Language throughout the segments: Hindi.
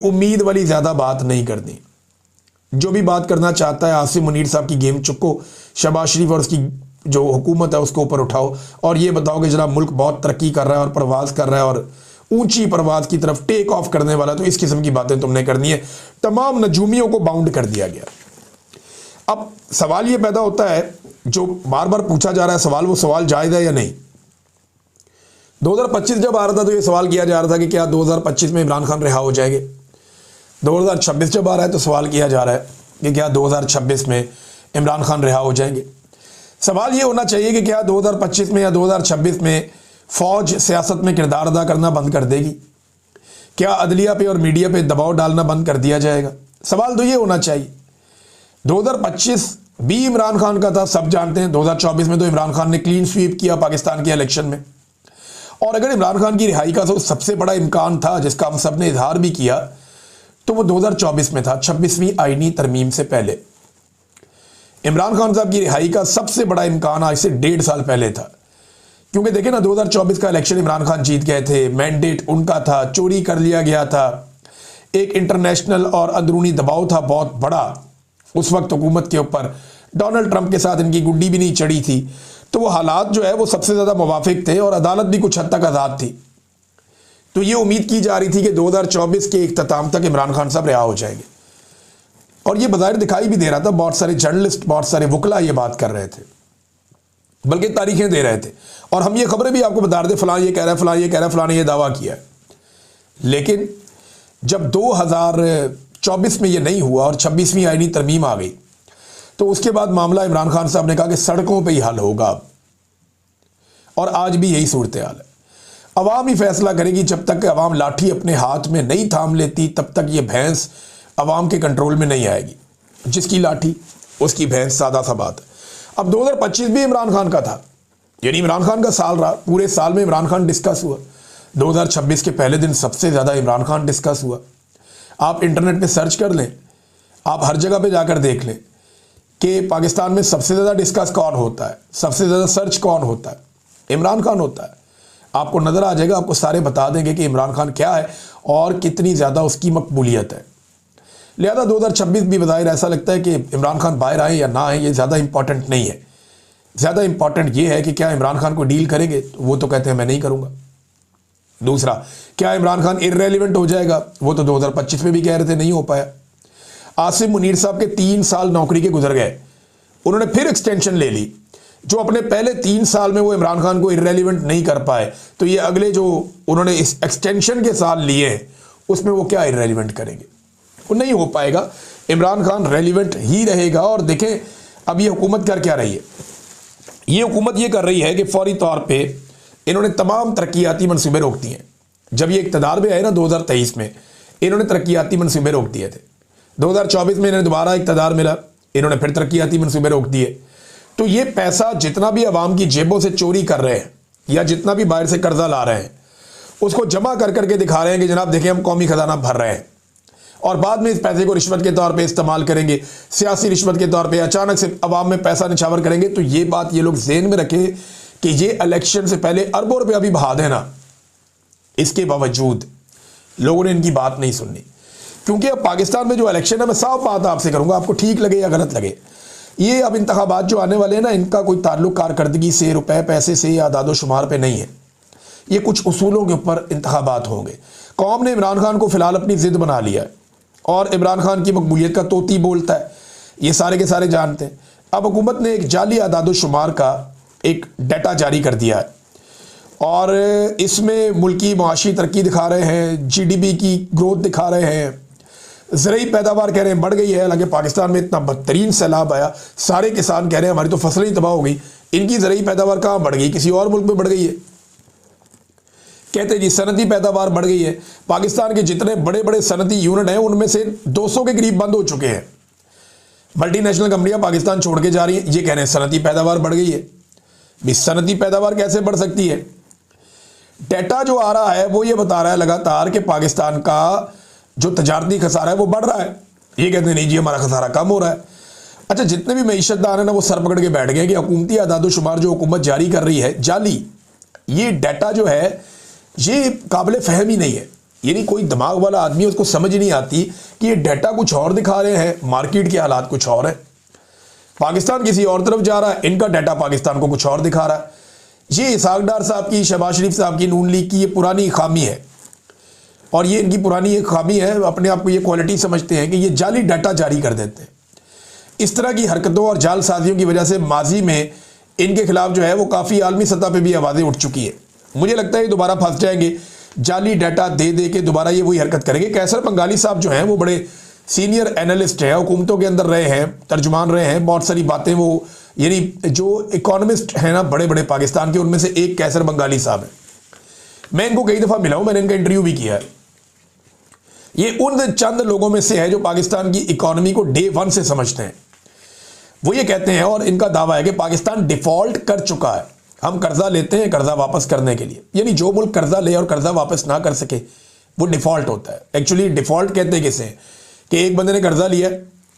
उम्मीद वाली ज़्यादा बात नहीं करनी। जो भी बात करना चाहता है आसिम मुनीर साहब की गेम चुको, शहबाज शरीफ और उसकी जो हुकूमत है उसके ऊपर उठाओ और ये बताओ कि जनाब मुल्क बहुत तरक्की कर रहा है और परवाज कर रहा है और ऊंची परवाज की तरफ टेक ऑफ करने वाला, तो इस किस्म की बातें तुमने करनी है। तमाम नजूमियों को बाउंड कर दिया गया। अब सवाल ये पैदा होता है जो बार बार पूछा जा रहा है सवाल, वो सवाल जायज़ है या नहीं। 2025 जब आ रहा था तो ये सवाल किया जा रहा था कि क्या 2025 में इमरान खान रिहा हो जाएंगे। 2026 जब आ रहा है तो सवाल किया जा रहा है कि क्या 2026 में इमरान खान रिहा हो जाएंगे। सवाल ये होना चाहिए कि क्या 2025 में या 2026 में फ़ौज सियासत में किरदार अदा करना बंद कर देगी, क्या अदलिया पे और मीडिया पे दबाव डालना बंद कर दिया जाएगा। सवाल तो ये होना चाहिए। 2025 भी इमरान खान का था, सब जानते हैं। 2024 में तो इमरान खान ने क्लीन स्वीप किया पाकिस्तान के इलेक्शन में, और अगर इमरान खान की रिहाई का तो सबसे बड़ा इम्कान था जिसका हम सब ने इजहार भी किया, तो वो 2024 में था, 26वीं आईनी तरमीम से पहले। इमरान खान साहब की रिहाई का सबसे बड़ा इम्कान आज से 1.5 साल पहले था, क्योंकि देखें ना 2024 का इलेक्शन इमरान खान जीत गए थे, मैंडेट उनका था, चोरी कर लिया गया था, एक इंटरनेशनल और अंदरूनी दबाव था बहुत बड़ा उस वक्त हुकूमत के ऊपर। डोनाल्ड ट्रंप के साथ इनकी गुड्डी भी नहीं चढ़ी थी, तो वो हालात जो है वो सबसे ज़्यादा मुवाफिक थे और अदालत भी कुछ हद तक आज़ाद थी। तो ये उम्मीद की जा रही थी कि 2024 के इख्तिताम तक इमरान खान साहब रिहा हो जाएंगे, और ये बज़ाहिर दिखाई भी दे रहा था। बहुत सारे जर्नलिस्ट, बहुत सारे वकला ये बात कर रहे थे, बल्कि तारीखें दे रहे थे, और हम ये खबरें भी आपको बता रहे थे, फलां ये कह रहा है, फलां ये कह रहा है, फलां ने ये दावा किया है। लेकिन जब 2024 में ये नहीं हुआ और 26वीं आईनी तरमीम आ गई, तो उसके बाद मामला इमरान खान साहब ने कहा कि सड़कों पे ही हल होगा अब, और आज भी यही सूरत हाल है। अवाम ही फैसला करेगी। जब तक अवाम लाठी अपने हाथ में नहीं थाम लेती तब तक ये भैंस अवाम के कंट्रोल में नहीं आएगी। जिसकी लाठी उसकी भैंस, सादा सा बात है। अब 2025 भी इमरान खान का था, यानी इमरान खान का साल रहा। पूरे साल में इमरान खान डिस्कस हुआ। 2026 के पहले दिन सबसे ज़्यादा इमरान खान डिस्कस हुआ। आप इंटरनेट पे सर्च कर लें, आप हर जगह पे जाकर देख लें कि पाकिस्तान में सबसे ज़्यादा डिस्कस कौन होता है, सबसे ज़्यादा सर्च कौन होता है, इमरान खान होता है। आपको नज़र आ जाएगा, आपको सारे बता देंगे कि इमरान खान क्या है और कितनी ज़्यादा उसकी मकबूलियत है। लिहाजा 2026 भी बज़ाहिर ऐसा लगता है कि इमरान खान बाहर आए या ना आए ये ज़्यादा इंपॉर्टेंट नहीं है। ज़्यादा इंपॉर्टेंट ये है कि क्या इमरान खान को डील करेंगे, तो वो तो कहते हैं मैं नहीं करूँगा। दूसरा, क्या इमरान खान इररेलेवेंट हो जाएगा, वो तो 2025 में भी कह रहे थे, नहीं हो पाया। आसिम मुनीर साहब के 3 साल नौकरी के गुजर गए, उन्होंने फिर एक्सटेंशन ले ली। जो अपने पहले 3 साल में वो इमरान खान को इररेलेवेंट नहीं कर पाए, तो ये अगले जो उन्होंने इस एक्सटेंशन के साल लिए हैं उसमें वो क्या इररेलेवेंट करेंगे, वो नहीं हो पाएगा। इमरान खान रेलिवेंट ही रहेगा। और देखें अब ये हुकूमत कर क्या रही है, ये हुकूमत ये कर रही है कि फौरी तौर पर इन्होंने तमाम तरक्याती मनसूबे रोक दिए हैं। जब ये इक़्तिदार में आए ना 2023 में, इन्होंने तरक्याती मनसूबे रोक दिए थे। 2024 में इन्हें दोबारा इक़्तिदार मिला, इन्होंने फिर तरक्याती मनसूबे रोक दिए। तो ये पैसा जितना भी आवाम की जेबों से चोरी कर रहे हैं या जितना भी बाहर से कर्जा ला रहे हैं, उसको जमा कर करके दिखा रहे हैं कि जनाब देखें हम कौमी खजाना भर रहे हैं, और बाद में इस पैसे को रिश्वत के तौर पे इस्तेमाल करेंगे, सियासी रिश्वत के तौर पे अचानक से आवाम में पैसा निछावर करेंगे। तो ये बात ये लोग ज़हन में रखें कि ये इलेक्शन से पहले अरबों रुपया भी बहा देना, इसके बावजूद लोगों ने इनकी बात नहीं सुननी। क्योंकि अब पाकिस्तान में जो इलेक्शन है, मैं साफ बात आपसे करूंगा, आपको ठीक लगे या गलत लगे, ये अब इंतखाबात जो आने वाले हैं ना, इनका कोई ताल्लुक कारकर्दगी से, रुपए पैसे से या आदादो शुमार पे नहीं है। ये कुछ उसूलों के ऊपर इंतखाबात होंगे। कौम ने इमरान खान को फिलहाल अपनी जिद बना लिया है और इमरान खान की मकबूलियत का तोती बोलता है, ये सारे के सारे जानते हैं। अब हुकूमत ने एक जाली आदादो शुमार का एक डाटा जारी कर दिया है, और इसमें मुल्की माशी तरक्की दिखा रहे हैं, GDP की ग्रोथ दिखा रहे हैं, ज़रूरी पैदावार कह रहे हैं बढ़ गई है। हालांकि पाकिस्तान में इतना बदतरीन सैलाब आया, सारे किसान कह रहे हैं हमारी तो फसलें ही तबाह हो गई, इनकी ज़रूरी पैदावार कहाँ बढ़ गई, किसी और मुल्क में बढ़ गई है। कहते हैं जी सनती पैदावार बढ़ गई है। पाकिस्तान के जितने बड़े बड़े सनती यूनिट हैं उनमें से 200 के करीब बंद हो चुके हैं। मल्टीनेशनल कंपनियां पाकिस्तान छोड़ के जा रही हैं, ये कह रहे हैं सनती पैदावार बढ़ गई है। भी सनती पैदावार कैसे बढ़ सकती है? डेटा जो आ रहा है वो ये बता रहा है लगातार कि पाकिस्तान का जो तजारती खसारा है वो बढ़ रहा है। ये कहते हैं नहीं जी हमारा खसारा कम हो रहा है। अच्छा, जितने भी मईशतदार हैं ना वो सर पकड़ के बैठ गए कि हुकूमती आदादो शुमार जो हुकूमत जारी कर रही है जाली, ये डाटा जो है ये काबिल फ़हम ही नहीं है। यानी कोई दिमाग वाला आदमी उसको समझ नहीं आती कि ये डाटा कुछ और दिखा रहे हैं, मार्केट के हालात कुछ और है, पाकिस्तान किसी और तरफ जा रहा है, इनका डाटा पाकिस्तान को कुछ और दिखा रहा है। ये इसहाक डार साहब की, शहबाज शरीफ साहब की, नून लीग की ये पुरानी खामी है, और ये इनकी पुरानी एक खामी है, अपने आप को ये क्वालिटी समझते हैं कि ये जाली डाटा जारी कर देते हैं। इस तरह की हरकतों और जालसाजियों की वजह से माजी में इनके खिलाफ जो है वो काफ़ी आलमी सतह पे भी आवाज़ें उठ चुकी है। मुझे लगता है ये दोबारा फंस जाएंगे, जाली डाटा दे दे के दोबारा ये वही हरकत करेंगे। कैसर बंगाली साहब जो हैं वो बड़े सीनियर एनालिस्ट हैं, हुकूमतों के अंदर रहे हैं, तर्जुमान रहे हैं, बहुत सारी बातें वो, यानी जो इकोनॉमिस्ट हैं ना बड़े बड़े पाकिस्तान के, उनमें से एक कैसर बंगाली साहब है। मैं इनको कई दफ़ा मिला हूँ, मैंने इनका इंटरव्यू भी किया है। ये उन चंद लोगों में से है जो पाकिस्तान की इकोनॉमी को डे वन से समझते हैं। वो ये कहते हैं, और इनका दावा है कि पाकिस्तान डिफॉल्ट कर चुका है। हम कर्जा लेते हैं कर्जा वापस करने के लिए, यानी जो मुल्क कर्जा ले और कर्जा वापस ना कर सके वो डिफॉल्ट होता है। एक्चुअली डिफॉल्ट कहते हैं किसे, कि एक बंदे ने कर्जा लिया,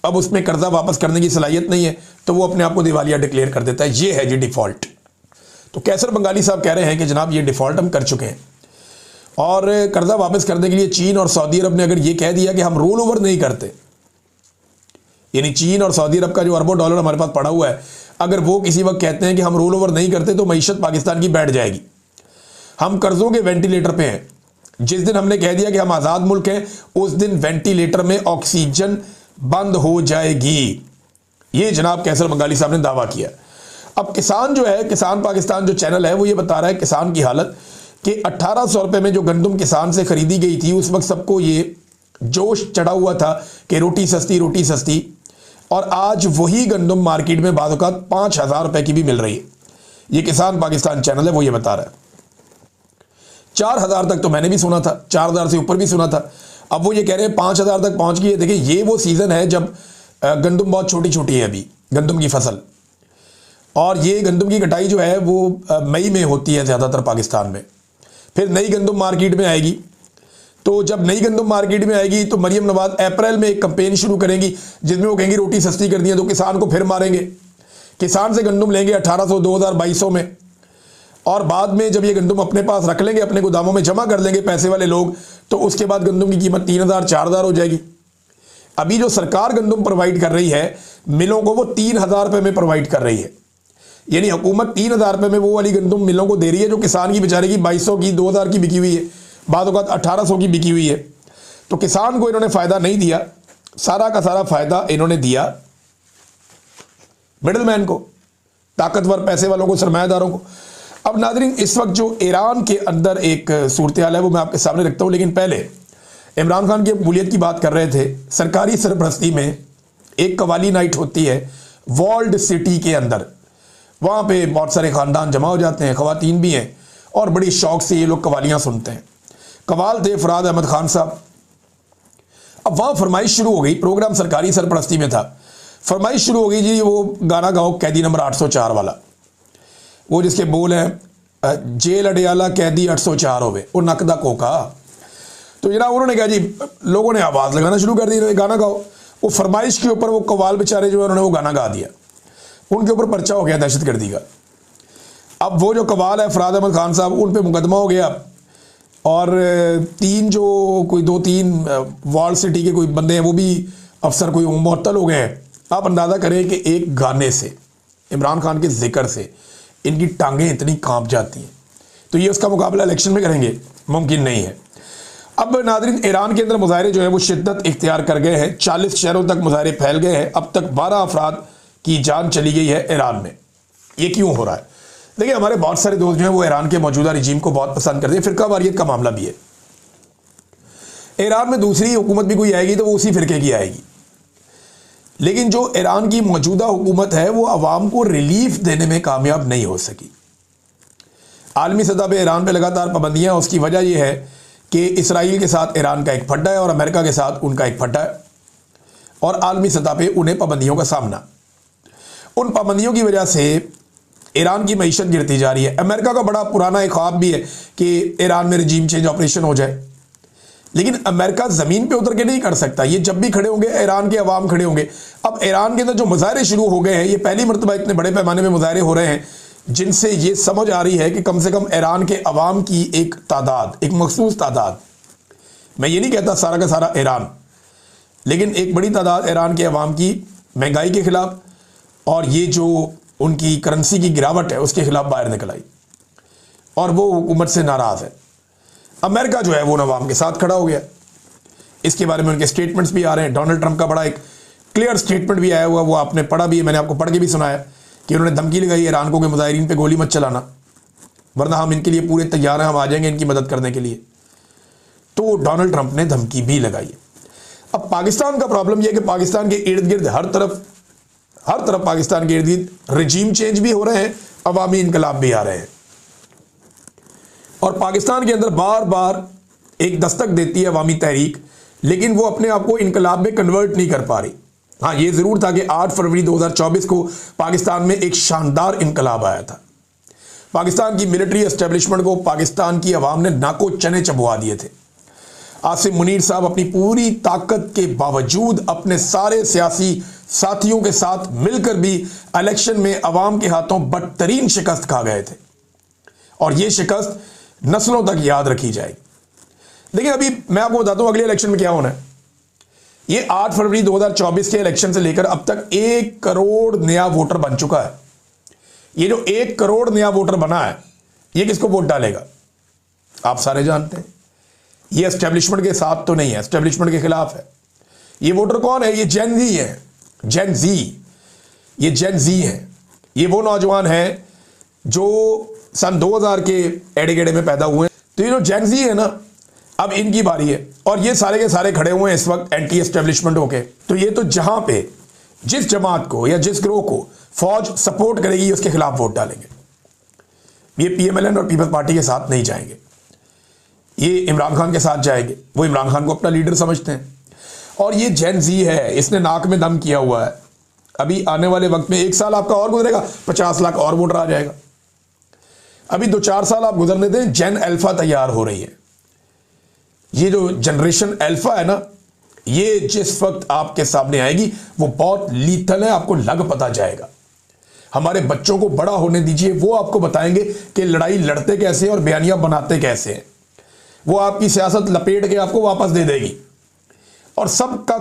अब उसमें कर्जा वापस करने की सलाहियत नहीं है, तो वो अपने आप को दिवालिया डिक्लेयर कर देता है। ये है जी डिफॉल्ट। तो कैसर बंगाली साहब कह रहे हैं कि जनाब ये डिफॉल्ट हम कर चुके हैं, और कर्जा वापस करने के लिए चीन और सऊदी अरब ने अगर ये कह दिया कि हम रोल ओवर नहीं करते, यानी चीन और सऊदी अरब का जो अरबों डॉलर हमारे पास पड़ा हुआ है, अगर वो किसी वक्त कहते हैं कि हम रोल ओवर नहीं करते तो मईशत पाकिस्तान की बैठ जाएगी। हम कर्जों के वेंटिलेटर पे हैं। जिस दिन हमने कह दिया कि हम आज़ाद मुल्क हैं, उस दिन वेंटिलेटर में ऑक्सीजन बंद हो जाएगी। ये जनाब कैसर बंगाली साहब ने दावा किया। अब किसान जो है, किसान पाकिस्तान जो चैनल है, वो ये बता रहा है किसान की हालत कि 1800 रुपये में जो गंदम किसान से खरीदी गई थी, उस वक्त सबको ये जोश चढ़ा हुआ था कि रोटी सस्ती, रोटी सस्ती, और आज वही गंदम मार्केट में बाद औक़ात 5000 रुपये की भी मिल रही है। ये किसान पाकिस्तान चैनल है, वो ये बता रहा है। 4000 तक तो मैंने भी सुना था, 4000 से ऊपर भी सुना था। अब वो ये कह रहे हैं 5000 तक पहुंच गई है। देखिए ये वो सीज़न है जब गंदम बहुत छोटी छोटी है, अभी गंदम की फसल, और ये गंदम की कटाई जो है वो मई में होती है ज़्यादातर पाकिस्तान में। फिर नई गंदम मार्केट में आएगी, तो जब नई गंदम मार्केट में आएगी तो मरियम नवाज अप्रैल में एक कैंपेन शुरू करेंगी जिसमें वो कहेंगी रोटी सस्ती कर दी है, तो किसान को फिर मारेंगे। किसान से गंदम लेंगे 1800, 2000, 2200 में, और बाद में जब ये गंदम अपने पास रख लेंगे, अपने गोदामों में जमा कर लेंगे पैसे वाले लोग, तो उसके बाद गंदम की कीमत 3000, 4000 हो जाएगी। अभी जो सरकार गंदम प्रोवाइड कर रही है मिलों को, वो 3000 रुपये में प्रोवाइड कर रही है। यानी हुकूमत 3000 रुपये में वो वाली गंदम मिलों को दे रही है जो किसान की बेचारे की 2200 की, 2000 की बिकी हुई है, बाद औक़ात 1800 की बिकी हुई है। तो किसान को इन्होंने फ़ायदा नहीं दिया, सारा का सारा फ़ायदा इन्होंने दिया मिडलमैन को, ताकतवर पैसे वालों को, सरमायादारों को। अब नाज़रीन, इस वक्त जो ईरान के अंदर एक सूरत हाल है वो मैं आपके सामने रखता हूँ, लेकिन पहले इमरान खान की मकबूलियत की बात कर रहे थे। सरकारी सरपरस्ती में एक कवाली नाइट होती है वॉल्ड सिटी के अंदर, वहाँ पे बहुत सारे ख़ानदान जमा हो जाते हैं, ख़वातीन भी हैं, और बड़ी शौक़ से ये लोग कवालियाँ सुनते हैं। कवाल थे फराद अहमद खान साहब। अब वहाँ फरमाइश शुरू हो गई, प्रोग्राम सरकारी सरपरस्ती में था, फरमाइश शुरू हो गई जी वो गाना गाओ कैदी नंबर 804 वाला, वो जिसके बोल हैं जेल अडियाला कैदी 804 होवे वो नकदा कोका। तो जनाब उन्होंने कहा जी, लोगों ने आवाज़ लगाना शुरू कर दी, गाना गाओ। वो फरमाइश के ऊपर वो कवाल बेचारे जो है उन्होंने वो गाना गा दिया, उनके ऊपर पर्चा हो गया दहशतगर्दी का। अब वो जो कवाल है फराद अहमद खान साहब, उन पर मुकदमा हो गया, और तीन जो कोई 2-3 वॉल सिटी के कोई बंदे हैं वो भी अफसर कोई मुअत्तल हो गए हैं। आप अंदाज़ा करें कि एक गाने से, इमरान खान के जिक्र से इनकी टांगें इतनी कांप जाती हैं। तो ये उसका मुकाबला इलेक्शन में करेंगे, मुमकिन नहीं है। अब नाज़रीन, ईरान के अंदर मुजाहरे जो है वो शिद्दत इख्तियार कर गए हैं, 40 शहरों तक मुजाहरे फैल गए हैं। अब तक 12 अफराद की जान चली गई है ईरान में। ये क्यों हो रहा है? देखिए, हमारे बहुत सारे दोस्त जो हैं वो ईरान के मौजूदा रिजीम को बहुत पसंद करते हैं, फ़िरका वारियत का मामला भी है। ईरान में दूसरी हुकूमत भी कोई आएगी तो वो उसी फ़िरके की आएगी, लेकिन जो ईरान की मौजूदा हुकूमत है वो अवाम को रिलीफ देने में कामयाब नहीं हो सकी। आलमी सतह पर ईरान पर लगातार पाबंदियाँ, उसकी वजह यह है कि इसराइल के साथ ईरान का एक फड्डा है और अमेरिका के साथ उनका एक फड्डा है, और आलमी सतह पर उन्हें पाबंदियों का सामना। उन पाबंदियों की वजह से ईरान की मईशत गिरती जा रही है। अमेरिका का बड़ा पुराना एक ख्वाब भी है कि ईरान में रजीम चेंज ऑपरेशन हो जाए, लेकिन अमेरिका ज़मीन पे उतर के नहीं कर सकता। ये जब भी खड़े होंगे ईरान के अवाम खड़े होंगे। अब ईरान के अंदर जो मुजाहरे शुरू हो गए हैं, ये पहली मरतबा इतने बड़े पैमाने में मुजाहरे हो रहे हैं जिनसे ये समझ आ रही है कि कम से कम ईरान के अवाम की एक तादाद, एक मखसूस तादाद मैं ये नहीं कहता सारा का सारा ईरान, लेकिन एक बड़ी तादाद ईरान के अवाम की महंगाई के खिलाफ और ये जो उनकी करेंसी की गिरावट है उसके खिलाफ बाहर निकल आई और वो हुकूमत से नाराज़ है। अमेरिका जो है वो अवाम के साथ खड़ा हो गया। इसके बारे में उनके स्टेटमेंट्स भी आ रहे हैं। डोनाल्ड ट्रंप का बड़ा एक क्लियर स्टेटमेंट भी आया हुआ, वो आपने पढ़ा भी है, मैंने आपको पढ़ के भी सुनाया कि उन्होंने धमकी लगाई ईरान को कि मुजाहिरीन पे गोली मत चलाना, वरना हम इनके लिए पूरे तैयार हैं, हम आ जाएंगे इनकी मदद करने के लिए। तो डोनाल्ड ट्रंप ने धमकी भी लगाई है। अब पाकिस्तान का प्रॉब्लम यह है कि पाकिस्तान के इर्द गिर्द हर तरफ पाकिस्तान के इर्द गिर्द रजीम चेंज भी हो रहे हैं, अवामी इनकलाब भी आ रहे हैं और पाकिस्तान के अंदर बार बार एक दस्तक देती है अवामी तहरीक, लेकिन वो अपने आप को इनकलाब में कन्वर्ट नहीं कर पा रही। हाँ, ये ज़रूर था कि 8 फरवरी 2024 को पाकिस्तान में एक शानदार इनकलाब आया था। पाकिस्तान की मिलिट्री एस्टेब्लिशमेंट को पाकिस्तान की अवाम ने नाको चने चबवा दिए थे। आसिम मुनीर साहब अपनी पूरी ताकत के बावजूद अपने सारे सियासी साथियों के साथ मिलकर भी इलेक्शन में अवाम के हाथों बदतरीन शिकस्त खा गए थे और ये शिकस्त नस्लों तक याद रखी जाएगी। लेकिन अभी मैं आपको बताता हूं अगले इलेक्शन में क्या होना है। ये 8 फरवरी 2024 के इलेक्शन से लेकर अब तक 1 करोड़ नया वोटर बन चुका है। ये जो 1 करोड़ नया वोटर बना है, ये किसको वोट डालेगा? आप सारे जानते हैं। ये एस्टेब्लिशमेंट के साथ तो नहीं है, एस्टेब्लिशमेंट के खिलाफ है। ये वोटर कौन है? ये जेन जी है, जेन जी। ये जेन जी है, ये वो नौजवान हैं जो सन 2000 के एड़े गेड़े में पैदा हुए। तो ये जो जेन जी है ना, अब इनकी बारी है और ये सारे के सारे खड़े हुए हैं इस वक्त एंटी एस्टेब्लिशमेंट होके। तो ये तो जहां पे जिस जमात को या जिस ग्रोह को फौज सपोर्ट करेगी उसके खिलाफ वोट डालेंगे। ये पीएमएलएन और पीपल्स पार्टी के साथ नहीं जाएंगे, ये इमरान खान के साथ जाएंगे। वो इमरान खान को अपना लीडर समझते हैं। और ये जेन जी है, इसने नाक में दम किया हुआ है। अभी आने वाले वक्त में 1 साल आपका और गुजरेगा, 50 लाख और वोटर आ जाएगा। अभी 2-4 साल आप गुजरने दें, जेन अल्फा तैयार हो रही है। ये जो जनरेशन अल्फा है ना, ये जिस वक्त आपके सामने आएगी वो बहुत लीथल है, आपको लग पता जाएगा। हमारे बच्चों को बड़ा होने दीजिए, वो आपको बताएंगे कि लड़ाई लड़ते कैसे और बयानियां बनाते कैसे हैं। वो आपकी सियासत लपेट के आपको वापस दे देगी और सबका